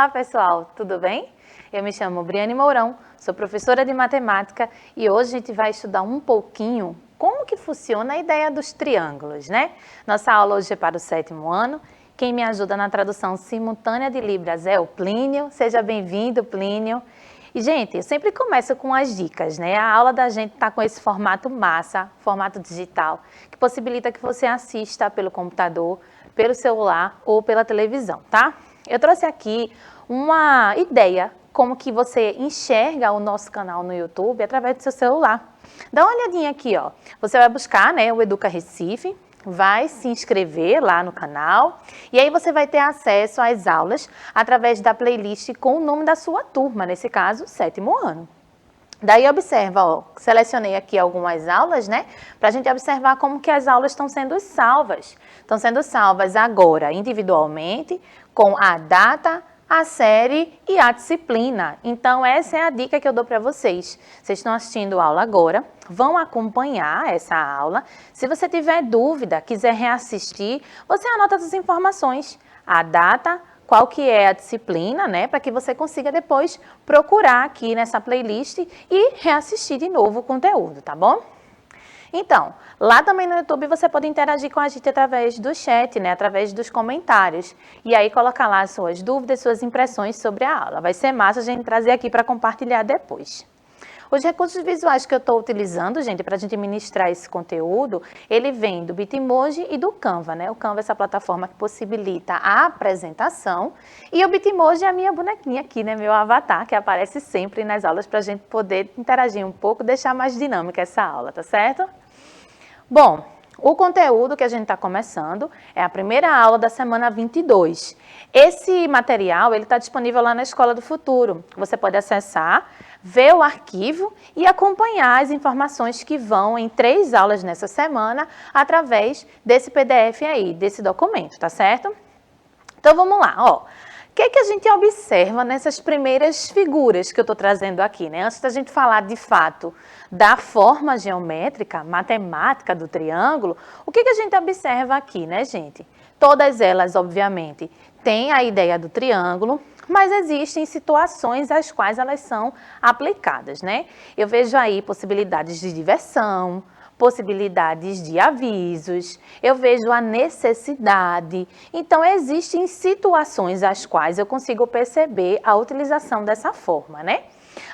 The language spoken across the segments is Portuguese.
Olá, pessoal, tudo bem? Eu me chamo Briane Mourão, sou professora de matemática e hoje a gente vai estudar um pouquinho como que funciona a ideia dos triângulos, né? Nossa aula hoje é para o 7º ano. Quem me ajuda na tradução simultânea de Libras é o Plínio. Seja bem-vindo, Plínio. E, gente, eu sempre começo com as dicas, né? A aula da gente está com esse formato massa, formato digital, que possibilita que você assista pelo computador, pelo celular ou pela televisão, tá? Eu trouxe aqui uma ideia como que você enxerga o nosso canal no YouTube através do seu celular. Dá uma olhadinha aqui, ó. Você vai buscar, né, o Educa Recife, vai se inscrever lá no canal e aí você vai ter acesso às aulas através da playlist com o nome da sua turma, nesse caso, 7º ano. Daí observa, ó, selecionei aqui algumas aulas, né, para a gente observar como que as aulas estão sendo salvas. Estão sendo salvas agora individualmente, com a data, a série e a disciplina. Então, essa é a dica que eu dou para vocês. Vocês estão assistindo a aula agora, vão acompanhar essa aula. Se você tiver dúvida, quiser reassistir, você anota as informações, a data, qual que é a disciplina, né, para que você consiga depois procurar aqui nessa playlist e reassistir de novo o conteúdo, tá bom? Então, lá também no YouTube você pode interagir com a gente através do chat, né, através dos comentários. E aí colocar lá suas dúvidas, suas impressões sobre a aula. Vai ser massa a gente trazer aqui para compartilhar depois. Os recursos visuais que eu estou utilizando, gente, para a gente ministrar esse conteúdo, ele vem do Bitmoji e do Canva, né? O Canva é essa plataforma que possibilita a apresentação e o Bitmoji é a minha bonequinha aqui, né? Meu avatar, que aparece sempre nas aulas para a gente poder interagir um pouco, deixar mais dinâmica essa aula, tá certo? Bom, o conteúdo que a gente está começando é a primeira aula da semana 22. Esse material ele está disponível lá na Escola do Futuro. Você pode acessar, ver o arquivo e acompanhar as informações que vão em 3 aulas nessa semana através desse PDF aí, desse documento, tá certo? Então vamos lá, ó. O que a gente observa nessas primeiras figuras que eu estou trazendo aqui, né? Antes da gente falar de fato da forma geométrica, matemática do triângulo, o que a gente observa aqui, né, gente? Todas elas, obviamente, têm a ideia do triângulo, mas existem situações às quais elas são aplicadas, né? Eu vejo aí possibilidades de diversão, possibilidades de avisos, eu vejo a necessidade. Então, existem situações às quais eu consigo perceber a utilização dessa forma, né?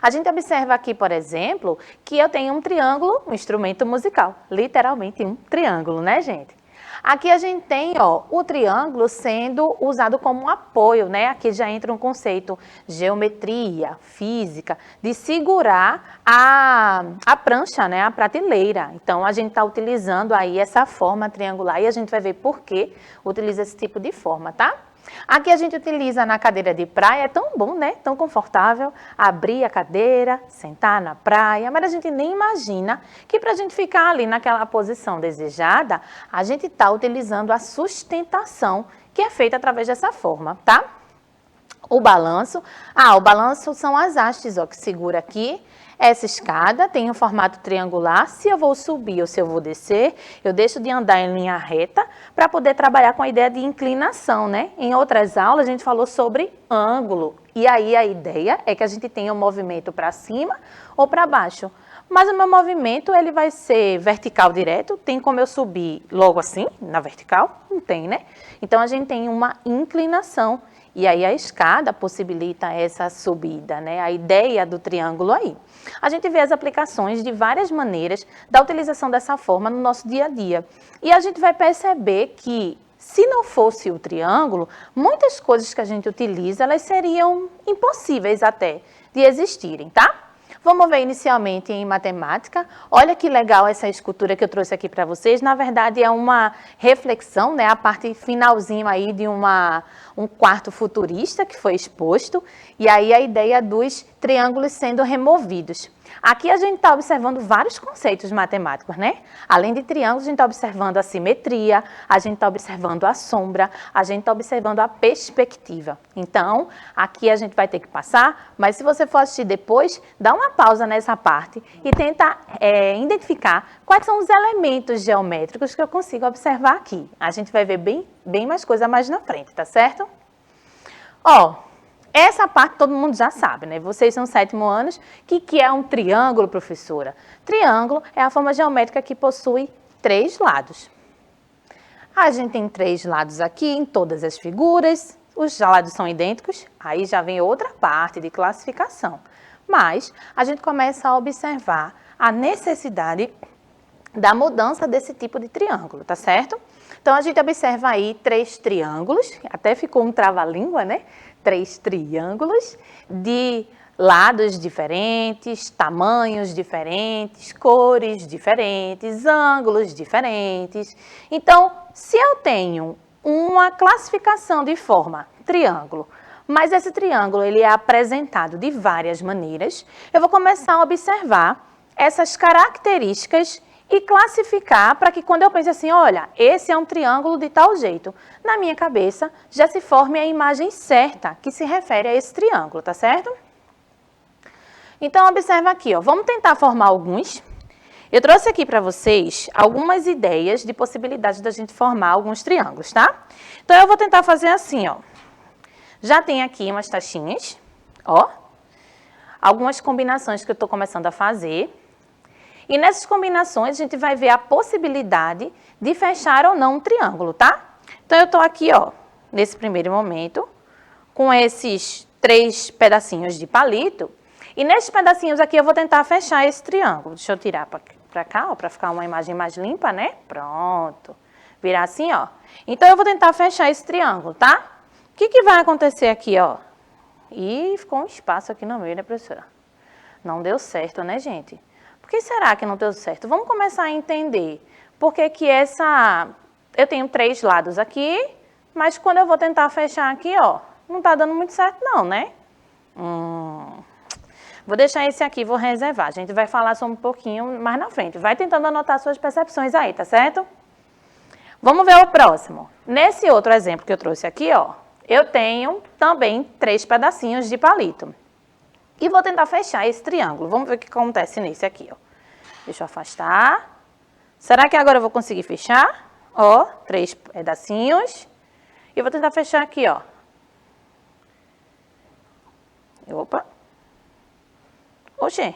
A gente observa aqui, por exemplo, que eu tenho um triângulo, um instrumento musical, literalmente um triângulo, né, gente? Aqui a gente tem, ó, o triângulo sendo usado como um apoio, né? Aqui já entra um conceito geometria, física, de segurar a prancha, né? A prateleira. Então, a gente está utilizando aí essa forma triangular e a gente vai ver por que utiliza esse tipo de forma, tá? Aqui a gente utiliza na cadeira de praia, é tão bom, né? Tão confortável, abrir a cadeira, sentar na praia, mas a gente nem imagina que para a gente ficar ali naquela posição desejada, a gente está utilizando a sustentação que é feita através dessa forma, tá? O balanço são as hastes, ó, que segura aqui. Essa escada tem um formato triangular. Se eu vou subir ou se eu vou descer, eu deixo de andar em linha reta para poder trabalhar com a ideia de inclinação, né? Em outras aulas, a gente falou sobre ângulo. E aí a ideia é que a gente tenha um movimento para cima ou para baixo. Mas o meu movimento, ele vai ser vertical direto. Tem como eu subir logo assim, na vertical? Não tem, né? Então, a gente tem uma inclinação. E aí a escada possibilita essa subida, né? A ideia do triângulo aí. A gente vê as aplicações de várias maneiras da utilização dessa forma no nosso dia a dia. E a gente vai perceber que, se não fosse o triângulo, muitas coisas que a gente utiliza, elas seriam impossíveis até de existirem, tá? Vamos ver inicialmente em matemática. Olha que legal essa escultura que eu trouxe aqui para vocês. Na verdade, é uma reflexão, né? A parte finalzinho aí de um quarto futurista que foi exposto. E aí a ideia dos triângulos sendo removidos. Aqui a gente está observando vários conceitos matemáticos, né? Além de triângulos, a gente está observando a simetria, a gente está observando a sombra, a gente está observando a perspectiva. Então, aqui a gente vai ter que passar, mas se você for assistir depois, dá uma pausa nessa parte e tenta identificar quais são os elementos geométricos que eu consigo observar aqui. A gente vai ver bem mais coisa mais na frente, tá certo? Ó, essa parte todo mundo já sabe, né? Vocês são 7º anos. O que é um triângulo, professora? Triângulo é a forma geométrica que possui 3 lados. A gente tem 3 lados aqui em todas as figuras. Os lados são idênticos. Aí já vem outra parte de classificação. Mas a gente começa a observar a necessidade da mudança desse tipo de triângulo, tá certo? Então, a gente observa aí 3 triângulos, até ficou um trava-língua, né? 3 triângulos de lados diferentes, tamanhos diferentes, cores diferentes, ângulos diferentes. Então, se eu tenho uma classificação de forma triângulo, mas esse triângulo ele é apresentado de várias maneiras, eu vou começar a observar essas características e classificar para que quando eu pense assim, olha, esse é um triângulo de tal jeito, na minha cabeça já se forme a imagem certa que se refere a esse triângulo, tá certo? Então, observa aqui, ó, vamos tentar formar alguns. Eu trouxe aqui para vocês algumas ideias de possibilidade da gente formar alguns triângulos, tá? Então, eu vou tentar fazer assim, ó. Já tem aqui umas taxinhas, ó. Algumas combinações que eu estou começando a fazer. E nessas combinações, a gente vai ver a possibilidade de fechar ou não um triângulo, tá? Então, eu estou aqui, ó, nesse primeiro momento, com esses 3 pedacinhos de palito. E nesses pedacinhos aqui, eu vou tentar fechar esse triângulo. Deixa eu tirar para cá, ó, para ficar uma imagem mais limpa, né? Pronto. Virar assim, ó. Então, eu vou tentar fechar esse triângulo, tá? O que vai acontecer aqui, ó? Ih, ficou um espaço aqui no meio, né, professora? Não deu certo, né, gente? Por que será que não deu certo? Vamos começar a entender. Por que que eu tenho 3 lados aqui, mas quando eu vou tentar fechar aqui, ó, não tá dando muito certo não, né? Vou deixar esse aqui, vou reservar. A gente vai falar só um pouquinho mais na frente. Vai tentando anotar suas percepções aí, tá certo? Vamos ver o próximo. Nesse outro exemplo que eu trouxe aqui, ó, eu tenho também 3 pedacinhos de palito. E vou tentar fechar esse triângulo. Vamos ver o que acontece nesse aqui, ó. Deixa eu afastar. Será que agora eu vou conseguir fechar? Ó, 3 pedacinhos. E vou tentar fechar aqui, ó. Opa. Oxê,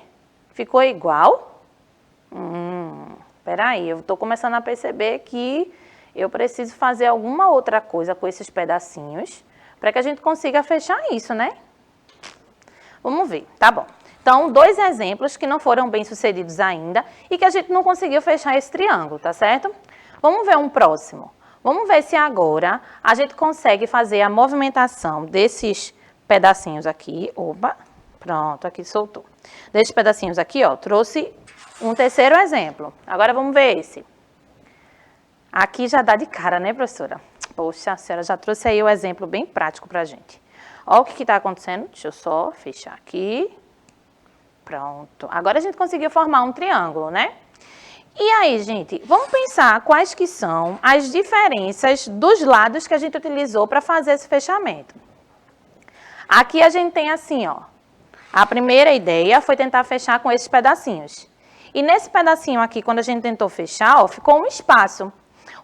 ficou igual? Peraí, eu tô começando a perceber que eu preciso fazer alguma outra coisa com esses pedacinhos para que a gente consiga fechar isso, né? Vamos ver, tá bom. Então, 2 exemplos que não foram bem sucedidos ainda e que a gente não conseguiu fechar esse triângulo, tá certo? Vamos ver um próximo. Vamos ver se agora a gente consegue fazer a movimentação desses pedacinhos aqui. Opa, pronto, aqui soltou. Desses pedacinhos aqui, ó, trouxe um terceiro exemplo. Agora vamos ver esse. Aqui já dá de cara, né, professora? Poxa, a senhora já trouxe aí o exemplo bem prático pra gente. Olha o que está acontecendo. Deixa eu só fechar aqui. Pronto. Agora a gente conseguiu formar um triângulo, né? E aí, gente, vamos pensar quais que são as diferenças dos lados que a gente utilizou para fazer esse fechamento. Aqui a gente tem assim, ó. A primeira ideia foi tentar fechar com esses pedacinhos. E nesse pedacinho aqui, quando a gente tentou fechar, ó, ficou um espaço.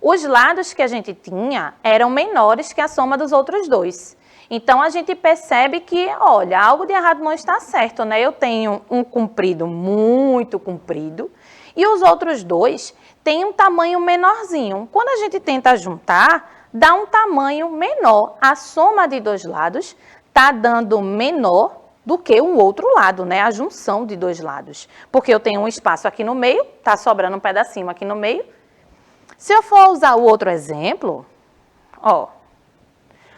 Os lados que a gente tinha eram menores que a soma dos outros 2. Então, a gente percebe que, olha, algo de errado não está certo, né? Eu tenho um comprido muito comprido e os outros 2 têm um tamanho menorzinho. Quando a gente tenta juntar, dá um tamanho menor. A soma de 2 lados está dando menor do que o outro lado, né? A junção de 2 lados. Porque eu tenho um espaço aqui no meio, está sobrando um pedacinho aqui no meio. Se eu for usar o outro exemplo, ó.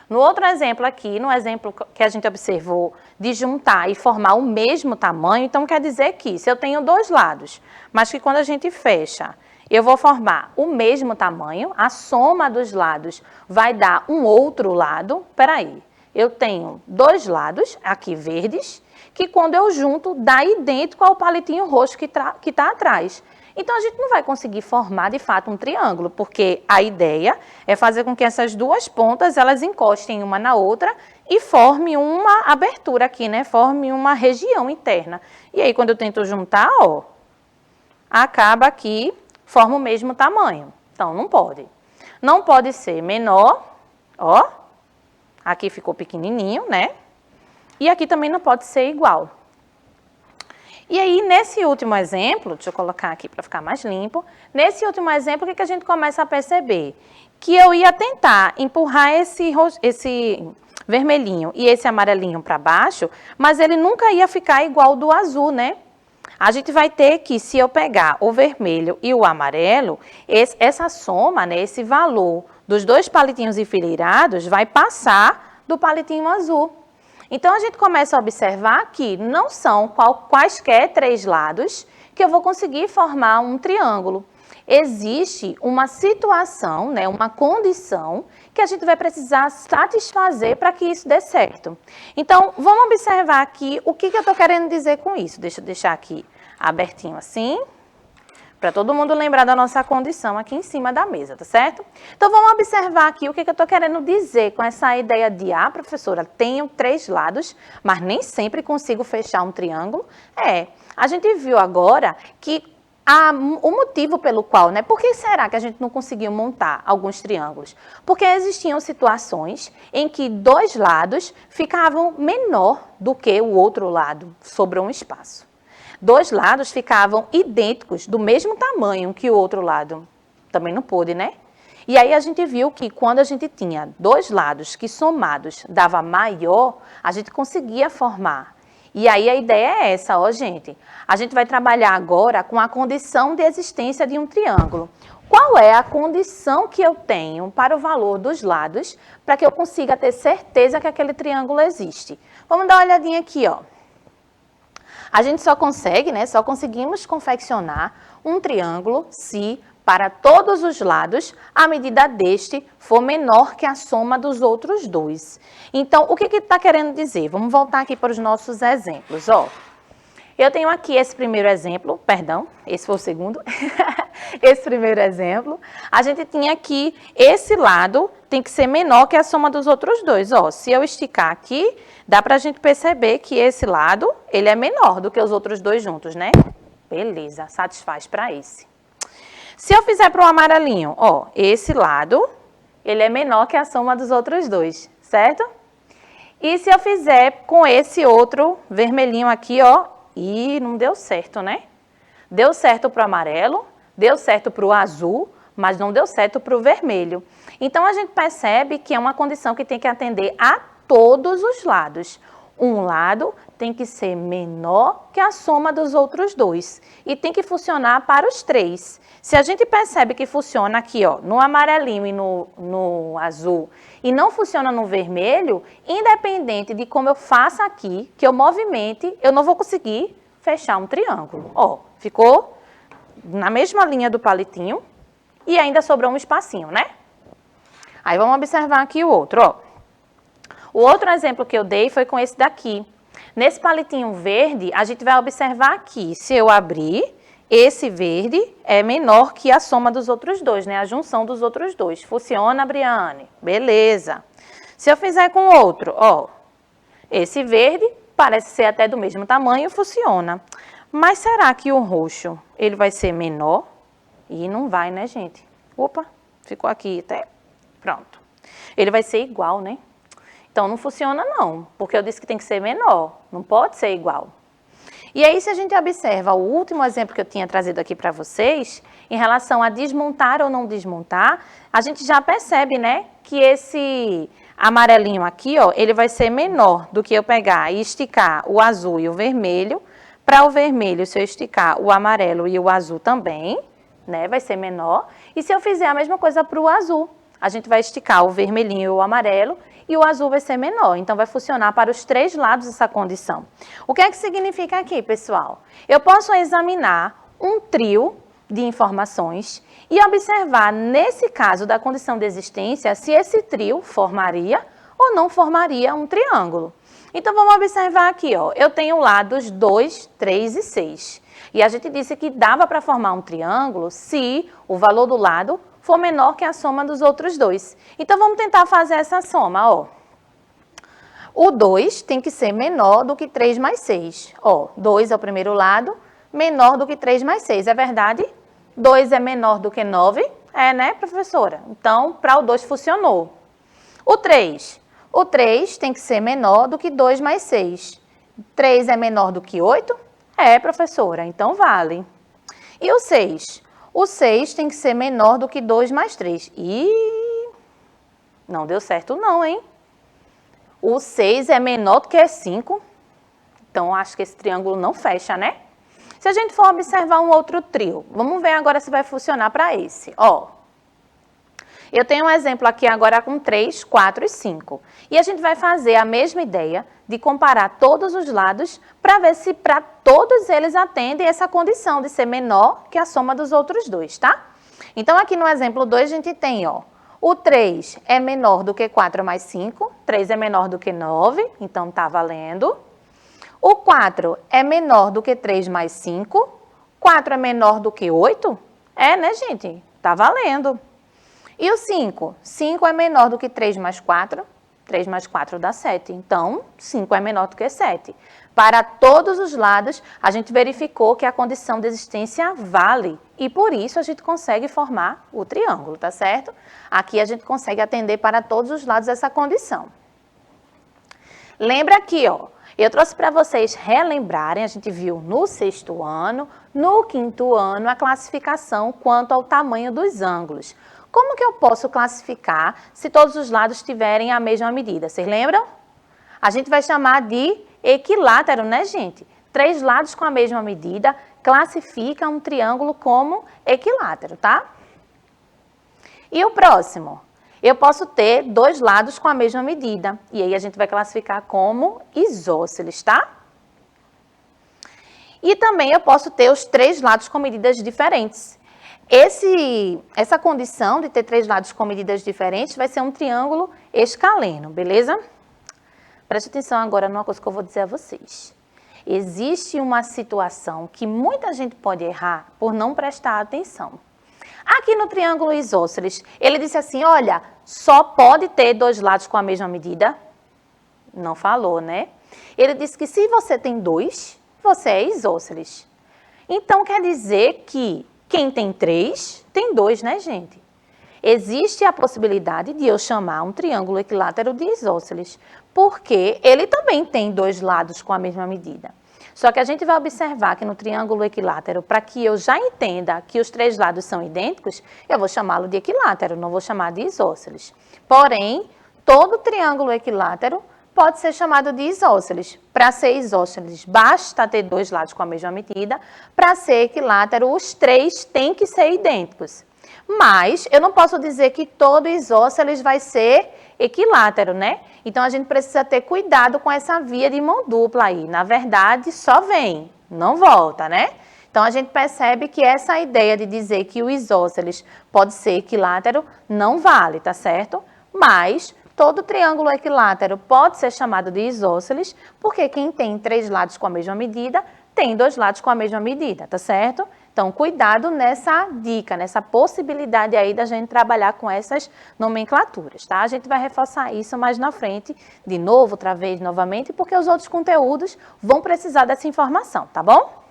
No outro exemplo aqui, no exemplo que a gente observou de juntar e formar o mesmo tamanho, então quer dizer que se eu tenho 2 lados, mas que quando a gente fecha, eu vou formar o mesmo tamanho, a soma dos lados vai dar um outro lado. Peraí, eu tenho 2 lados aqui verdes, que quando eu junto dá idêntico ao palitinho roxo que está atrás. Então, a gente não vai conseguir formar, de fato, um triângulo, porque a ideia é fazer com que essas 2 pontas, elas encostem uma na outra e forme uma abertura aqui, né? Forme uma região interna. E aí, quando eu tento juntar, ó, acaba aqui, forma o mesmo tamanho. Então, não pode. Não pode ser menor, ó, aqui ficou pequenininho, né? e aqui também não pode ser igual. E aí, nesse último exemplo, deixa eu colocar aqui para ficar mais limpo, nesse último exemplo, o que a gente começa a perceber? Que eu ia tentar empurrar esse vermelhinho e esse amarelinho para baixo, mas ele nunca ia ficar igual do azul, né? A gente vai ter que, se eu pegar o vermelho e o amarelo, essa soma, né, esse valor dos dois palitinhos enfileirados vai passar do palitinho azul. Então, a gente começa a observar que não são quaisquer três lados que eu vou conseguir formar um triângulo. Existe uma situação, né, uma condição que a gente vai precisar satisfazer para que isso dê certo. Então, vamos observar aqui o que eu estou querendo dizer com isso. Deixa eu deixar aqui abertinho assim, para todo mundo lembrar da nossa condição aqui em cima da mesa, tá certo? Então, vamos observar aqui o que eu estou querendo dizer com essa ideia de, professora, tenho três lados, mas nem sempre consigo fechar um triângulo. A gente viu agora que o motivo pelo qual, né? Por que será que a gente não conseguiu montar alguns triângulos? Porque existiam situações em que dois lados ficavam menor do que o outro lado, sobrou um espaço. Dois lados ficavam idênticos, do mesmo tamanho que o outro lado. Também não pôde, né? E aí a gente viu que quando a gente tinha dois lados que somados dava maior, a gente conseguia formar. E aí a ideia é essa, gente. A gente vai trabalhar agora com a condição de existência de um triângulo. Qual é a condição que eu tenho para o valor dos lados para que eu consiga ter certeza que aquele triângulo existe? Vamos dar uma olhadinha aqui, ó. A gente só conseguimos confeccionar um triângulo se, para todos os lados, a medida deste for menor que a soma dos outros dois. Então, o que está querendo dizer? Vamos voltar aqui para os nossos exemplos, ó. Eu tenho aqui esse primeiro exemplo, perdão, esse foi o segundo. Esse primeiro exemplo, a gente tinha aqui, esse lado tem que ser menor que a soma dos outros dois. Ó, se eu esticar aqui, dá para a gente perceber que esse lado, ele é menor do que os outros dois juntos, né? Beleza, satisfaz para esse. Se eu fizer para o amarelinho, ó, esse lado, ele é menor que a soma dos outros dois, certo? E se eu fizer com esse outro vermelhinho aqui, ó, não deu certo, né? Deu certo para o amarelo, deu certo para o azul, mas não deu certo para o vermelho. Então, a gente percebe que é uma condição que tem que atender a todos os lados. Um lado tem que ser menor que a soma dos outros dois. E tem que funcionar para os três. Se a gente percebe que funciona aqui, ó, no amarelinho e no azul, e não funciona no vermelho, independente de como eu faça aqui, que eu movimente, eu não vou conseguir fechar um triângulo. Ó, ficou na mesma linha do palitinho e ainda sobrou um espacinho, né? Aí vamos observar aqui o outro, ó. O outro exemplo que eu dei foi com esse daqui. Nesse palitinho verde, a gente vai observar aqui, se eu abrir, esse verde é menor que a soma dos outros dois, né? A junção dos outros dois. Funciona, Briane? Beleza. Se eu fizer com outro, ó, esse verde parece ser até do mesmo tamanho, funciona. Mas será que o roxo, ele vai ser menor? E não vai, né, gente? Opa, ficou aqui até. Pronto. Ele vai ser igual, né? Então, não funciona não, porque eu disse que tem que ser menor, não pode ser igual. E aí, se a gente observa o último exemplo que eu tinha trazido aqui para vocês, em relação a desmontar ou não desmontar, a gente já percebe, né, que esse amarelinho aqui, ó, ele vai ser menor do que eu pegar e esticar o azul e o vermelho. Para o vermelho, se eu esticar o amarelo e o azul também, né, vai ser menor. E se eu fizer a mesma coisa para o azul, a gente vai esticar o vermelhinho e o amarelo, e o azul vai ser menor. Então, vai funcionar para os três lados essa condição. O que é que significa aqui, pessoal? Eu posso examinar um trio de informações e observar, nesse caso da condição de existência, se esse trio formaria ou não formaria um triângulo. Então, vamos observar aqui, ó. Eu tenho lados 2, 3 e 6. E a gente disse que dava para formar um triângulo se o valor do lado for menor que a soma dos outros dois. Então, vamos tentar fazer essa soma, ó. O 2 tem que ser menor do que 3 mais 6. Ó, 2 é o primeiro lado, menor do que 3 mais 6. É verdade? 2 é menor do que 9? É, né, professora? Então, para o 2 funcionou. O 3. O 3 tem que ser menor do que 2 mais 6. 3 é menor do que 8? É, professora, então vale. E o 6? O 6 tem que ser menor do que 2 mais 3. Ih, não deu certo não, hein? O 6 é menor do que 5. Então, acho que esse triângulo não fecha, né? Se a gente for observar um outro trio, vamos ver agora se vai funcionar para esse. Ó, eu tenho um exemplo aqui agora com 3, 4 e 5. E a gente vai fazer a mesma ideia de comparar todos os lados para ver se para todos eles atendem essa condição de ser menor que a soma dos outros dois, tá? Então, aqui no exemplo 2, a gente tem, ó, o 3 é menor do que 4 mais 5, 3 é menor do que 9, então tá valendo. O 4 é menor do que 3 mais 5, 4 é menor do que 8? É, né, gente? Tá valendo. E o 5? 5 é menor do que 3 mais 4. 3 mais 4 dá 7. Então, 5 é menor do que 7. Para todos os lados, a gente verificou que a condição de existência vale. E por isso a gente consegue formar o triângulo, tá certo? Aqui a gente consegue atender para todos os lados essa condição. Lembra aqui, ó. Eu trouxe para vocês relembrarem, a gente viu no 6º ano, no 5º ano, a classificação quanto ao tamanho dos ângulos. Como que eu posso classificar se todos os lados tiverem a mesma medida? Vocês lembram? A gente vai chamar de equilátero, né, gente? 3 lados com a mesma medida classifica um triângulo como equilátero, tá? E o próximo? Eu posso ter 2 lados com a mesma medida. E aí a gente vai classificar como isósceles, tá? E também eu posso ter os 3 lados com medidas diferentes. Essa condição de ter 3 lados com medidas diferentes vai ser um triângulo escaleno, beleza? Preste atenção agora numa coisa que eu vou dizer a vocês. Existe uma situação que muita gente pode errar por não prestar atenção. Aqui no triângulo isósceles, ele disse assim, olha, só pode ter 2 lados com a mesma medida? Não falou, né? Ele disse que se você tem 2, você é isósceles. Então, quer dizer que quem tem 3, tem 2, né, gente? Existe a possibilidade de eu chamar um triângulo equilátero de isósceles, porque ele também tem 2 lados com a mesma medida. Só que a gente vai observar que no triângulo equilátero, para que eu já entenda que os 3 lados são idênticos, eu vou chamá-lo de equilátero, não vou chamar de isósceles. Porém, todo triângulo equilátero pode ser chamado de isósceles. Para ser isósceles, basta ter 2 lados com a mesma medida. Para ser equilátero, os 3 têm que ser idênticos. Mas eu não posso dizer que todo isósceles vai ser equilátero, né? Então, a gente precisa ter cuidado com essa via de mão dupla aí. Na verdade, só vem, não volta, né? Então, a gente percebe que essa ideia de dizer que o isósceles pode ser equilátero não vale, tá certo? Mas todo triângulo equilátero pode ser chamado de isósceles, porque quem tem 3 lados com a mesma medida, tem 2 lados com a mesma medida, tá certo? Então, cuidado nessa dica, nessa possibilidade aí da gente trabalhar com essas nomenclaturas, tá? A gente vai reforçar isso mais na frente, de novo, outra vez, novamente, porque os outros conteúdos vão precisar dessa informação, tá bom?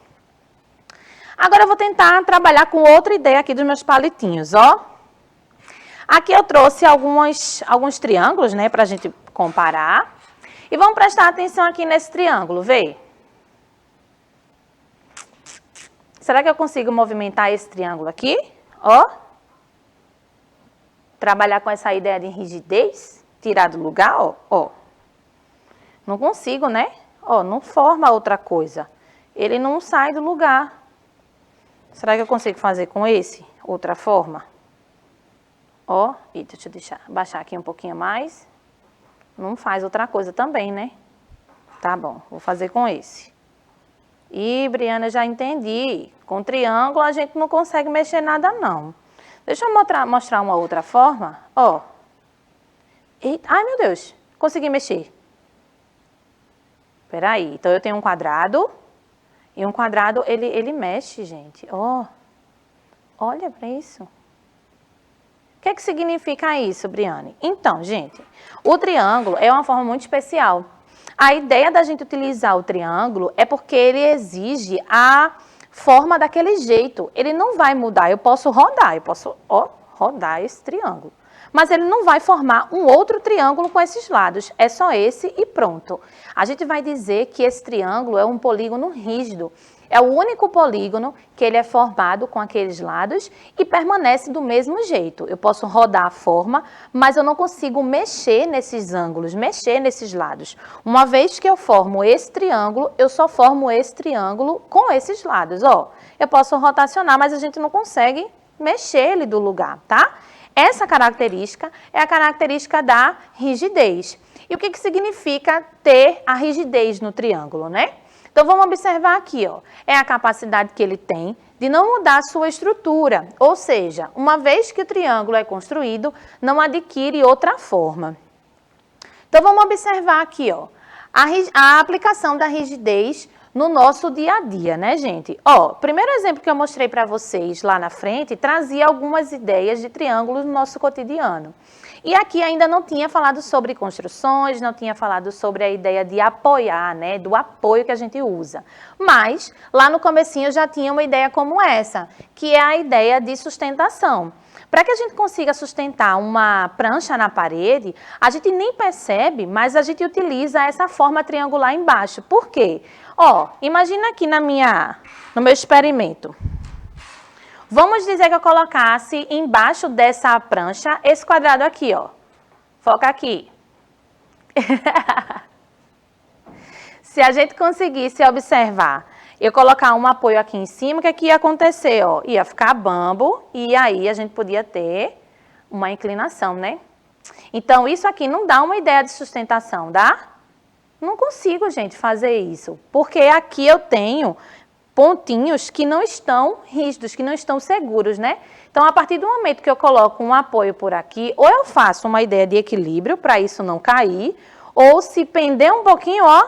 Agora eu vou tentar trabalhar com outra ideia aqui dos meus palitinhos, ó. Aqui eu trouxe alguns triângulos, né, pra gente comparar. E vamos prestar atenção aqui nesse triângulo, vê? Será que eu consigo movimentar esse triângulo aqui? Ó. Trabalhar com essa ideia de rigidez, tirar do lugar, ó. Ó. Não consigo, né? Ó, não forma outra coisa. Ele não sai do lugar. Será que eu consigo fazer com esse? Outra forma? Ó, e deixa eu baixar aqui um pouquinho mais. Não faz outra coisa também, né? Tá bom, vou fazer com esse. Ih, Briana, já entendi. Com triângulo a gente não consegue mexer nada, não. Deixa eu mostrar uma outra forma. Ó. Eita, ai, meu Deus, consegui mexer. Peraí, então eu tenho um quadrado. E um quadrado, ele mexe, gente. Ó. Olha para isso. O que que significa isso, Briane? Então, gente, o triângulo é uma forma muito especial. A ideia da gente utilizar o triângulo é porque ele exige a forma daquele jeito. Ele não vai mudar. Eu posso rodar, ó, rodar esse triângulo. mas ele não vai formar um outro triângulo com esses lados. É só esse e pronto. A gente vai dizer que esse triângulo é um polígono rígido. É o único polígono que ele é formado com aqueles lados e permanece do mesmo jeito. Eu posso rodar a forma, mas eu não consigo mexer nesses ângulos, mexer nesses lados. Uma vez que eu formo esse triângulo, eu só formo esse triângulo com esses lados. Ó, eu posso rotacionar, mas a gente não consegue mexer ele do lugar, tá? Essa característica é a característica da rigidez. E o que significa ter a rigidez no triângulo, né? Então, vamos observar aqui, ó, é a capacidade que ele tem de não mudar a sua estrutura, ou seja, uma vez que o triângulo é construído, não adquire outra forma. Então, vamos observar aqui, ó, a aplicação da rigidez no nosso dia a dia, né, gente? Ó, o primeiro exemplo que eu mostrei para vocês lá na frente trazia algumas ideias de triângulos no nosso cotidiano. E aqui ainda não tinha falado sobre construções, não tinha falado sobre a ideia de apoiar, né, do apoio que a gente usa. Mas, lá no comecinho já tinha uma ideia como essa, que é a ideia de sustentação. Para que a gente consiga sustentar uma prancha na parede, a gente nem percebe, mas a gente utiliza essa forma triangular embaixo. Por quê? Ó, imagina aqui no meu experimento. Vamos dizer que eu colocasse embaixo dessa prancha esse quadrado aqui, ó. Foca aqui. Se a gente conseguisse observar, eu colocar um apoio aqui em cima, o que é que ia acontecer, ó? Ia ficar bambo e aí a gente podia ter uma inclinação, né? Então, isso aqui não dá uma ideia de sustentação, dá? Não consigo, gente, fazer isso. Porque aqui eu tenho pontinhos que não estão rígidos, que não estão seguros, né? Então, a partir do momento que eu coloco um apoio por aqui, ou eu faço uma ideia de equilíbrio para isso não cair, ou se pender um pouquinho, ó,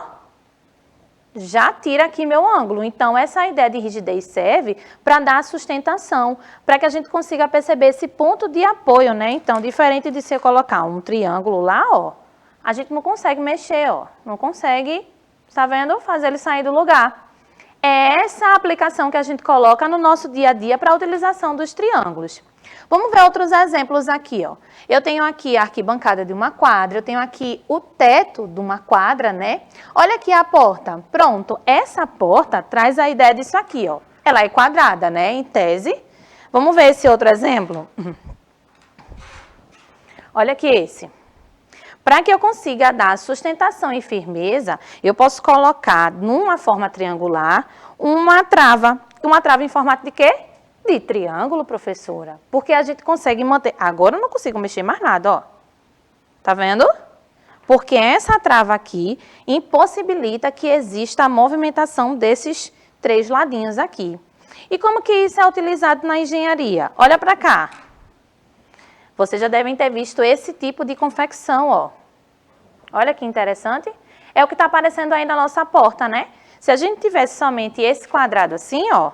já tira aqui meu ângulo. Então, essa ideia de rigidez serve para dar sustentação, para que a gente consiga perceber esse ponto de apoio, né? Então, diferente de você colocar um triângulo lá, ó, a gente não consegue mexer, ó, não consegue, tá vendo? Fazer ele sair do lugar. É essa aplicação que a gente coloca no nosso dia a dia para a utilização dos triângulos. Vamos ver outros exemplos aqui, ó. Eu tenho aqui a arquibancada de uma quadra, eu tenho aqui o teto de uma quadra, né? Olha aqui a porta. Pronto, essa porta traz a ideia disso aqui, ó. Ela é quadrada, né, em tese. Vamos ver esse outro exemplo? Olha aqui esse. Para que eu consiga dar sustentação e firmeza, eu posso colocar numa forma triangular uma trava. Uma trava em formato de quê? De triângulo, professora. Porque a gente consegue manter... Agora eu não consigo mexer mais nada, ó. Tá vendo? Porque essa trava aqui impossibilita que exista a movimentação desses três ladinhos aqui. E como que isso é utilizado na engenharia? Olha para cá. Vocês já devem ter visto esse tipo de confecção, ó. Olha que interessante. É o que está aparecendo aí na nossa porta, né? Se a gente tivesse somente esse quadrado assim, ó,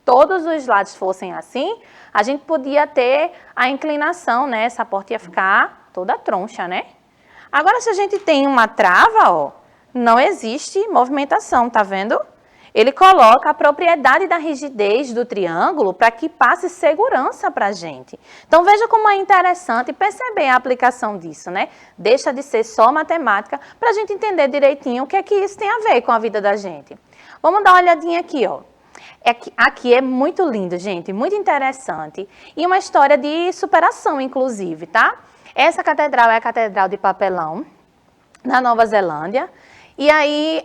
todos os lados fossem assim, a gente podia ter a inclinação, né? Essa porta ia ficar toda troncha, né? Agora, se a gente tem uma trava, ó, não existe movimentação, tá vendo? Ele coloca a propriedade da rigidez do triângulo para que passe segurança para a gente. Então, veja como é interessante perceber a aplicação disso, né? Deixa de ser só matemática para a gente entender direitinho o que é que isso tem a ver com a vida da gente. Vamos dar uma olhadinha aqui, ó. Aqui é muito lindo, gente, muito interessante. E uma história de superação, inclusive, tá? Essa catedral é a Catedral de Papelão, na Nova Zelândia. E aí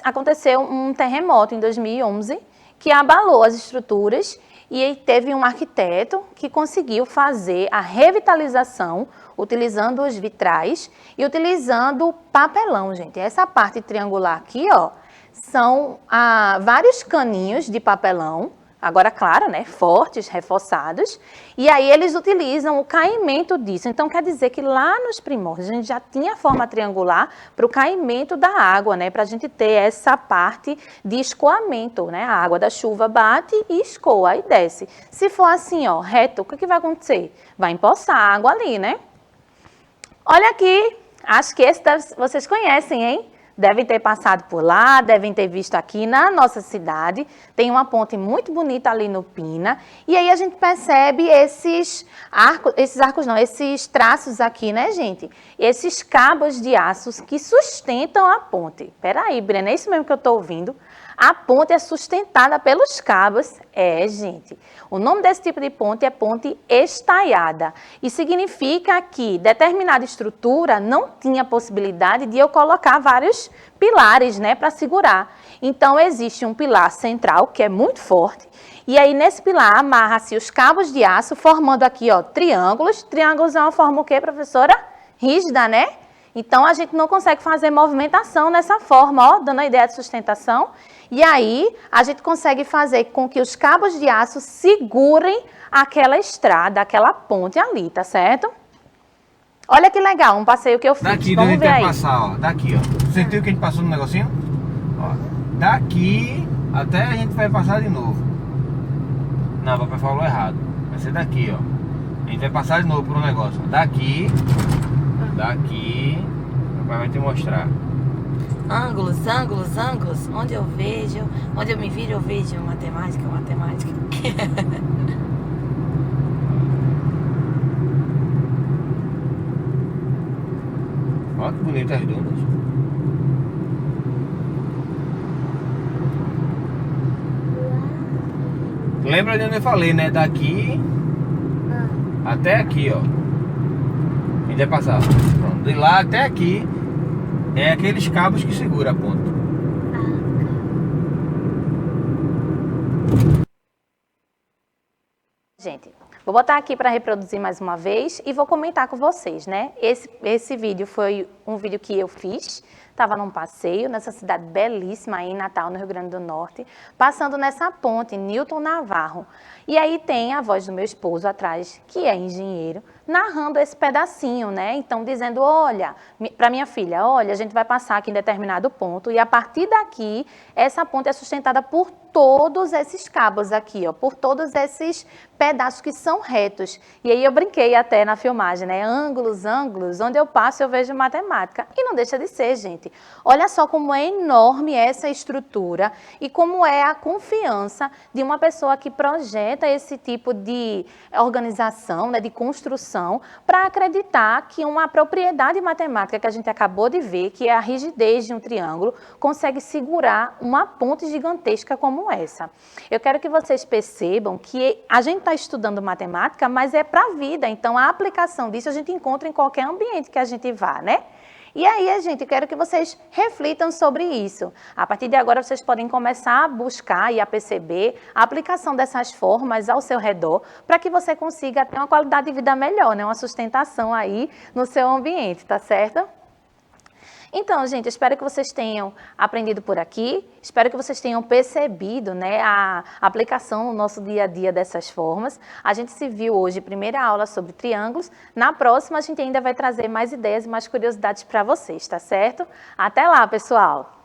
aconteceu um terremoto em 2011 que abalou as estruturas e aí teve um arquiteto que conseguiu fazer a revitalização utilizando os vitrais e utilizando papelão, gente. Essa parte triangular aqui, ó, são vários caninhos de papelão, agora, claro, né, fortes, reforçados, e aí eles utilizam o caimento disso. Então, quer dizer que lá nos primórdios a gente já tinha forma triangular para o caimento da água, né, para a gente ter essa parte de escoamento, né, a água da chuva bate e escoa e desce. Se for assim, ó, reto, o que vai acontecer? Vai empoçar a água ali, né? Olha aqui, acho que esse vocês conhecem, hein? Devem ter passado por lá, devem ter visto aqui na nossa cidade. Tem uma ponte muito bonita ali no Pina. E aí a gente percebe esses traços aqui, né, gente? Esses cabos de aços que sustentam a ponte. Peraí, Brena, é isso mesmo que eu estou ouvindo? A ponte é sustentada pelos cabos. É, gente. O nome desse tipo de ponte é ponte estaiada. E significa que determinada estrutura não tinha possibilidade de eu colocar vários pilares, né, para segurar. Então, existe um pilar central, que é muito forte. E aí, nesse pilar, amarra-se os cabos de aço, formando aqui, ó, triângulos. Triângulos é uma forma o quê, professora? Rígida, né? Então, a gente não consegue fazer movimentação nessa forma, ó, dando a ideia de sustentação. E aí, a gente consegue fazer com que os cabos de aço segurem aquela estrada, aquela ponte ali, tá certo? Olha que legal, um passeio que eu fiz. Daqui, vamos ver aí. Passar, ó, daqui, ó. Sentiu que a gente passou no negocinho? Ó, daqui até a gente vai passar de novo. Não, o papai falou errado. Vai ser daqui, ó. A gente vai passar de novo por um negócio. Daqui, o papai vai te mostrar. Ângulos, ângulos, ângulos. Onde eu vejo, onde eu me viro, eu vejo matemática, matemática. Olha que bonito as dunas. Lembra de onde eu falei, né? Daqui até aqui, ó. A gente vai passar. Pronto. De lá até aqui é aqueles cabos que seguram a ponta. Gente, vou botar aqui para reproduzir mais uma vez e vou comentar com vocês, né? Esse vídeo foi um vídeo que eu fiz, estava num passeio nessa cidade belíssima aí em Natal, no Rio Grande do Norte, passando nessa ponte, Newton Navarro. E aí tem a voz do meu esposo atrás, que é engenheiro, narrando esse pedacinho, né? Então dizendo, olha, para minha filha, olha, a gente vai passar aqui em determinado ponto e a partir daqui, essa ponte é sustentada por todos esses cabos aqui, ó, por todos esses pedaços que são retos. E aí eu brinquei até na filmagem, né? Ângulos, ângulos, onde eu passo eu vejo matemática. E não deixa de ser, gente. Olha só como é enorme essa estrutura e como é a confiança de uma pessoa que projeta esse tipo de organização, né, de construção, para acreditar que uma propriedade matemática que a gente acabou de ver, que é a rigidez de um triângulo, consegue segurar uma ponte gigantesca como essa. Eu quero que vocês percebam que a gente está estudando matemática, mas é para a vida, então a aplicação disso a gente encontra em qualquer ambiente que a gente vá, né? E aí, gente, eu quero que vocês reflitam sobre isso. A partir de agora, vocês podem começar a buscar e a perceber a aplicação dessas formas ao seu redor, para que você consiga ter uma qualidade de vida melhor, né? Uma sustentação aí no seu ambiente, tá certo? Então, gente, espero que vocês tenham aprendido por aqui, espero que vocês tenham percebido, né, a aplicação no nosso dia a dia dessas formas. A gente se viu hoje, primeira aula sobre triângulos. Na próxima, a gente ainda vai trazer mais ideias e mais curiosidades para vocês, tá certo? Até lá, pessoal!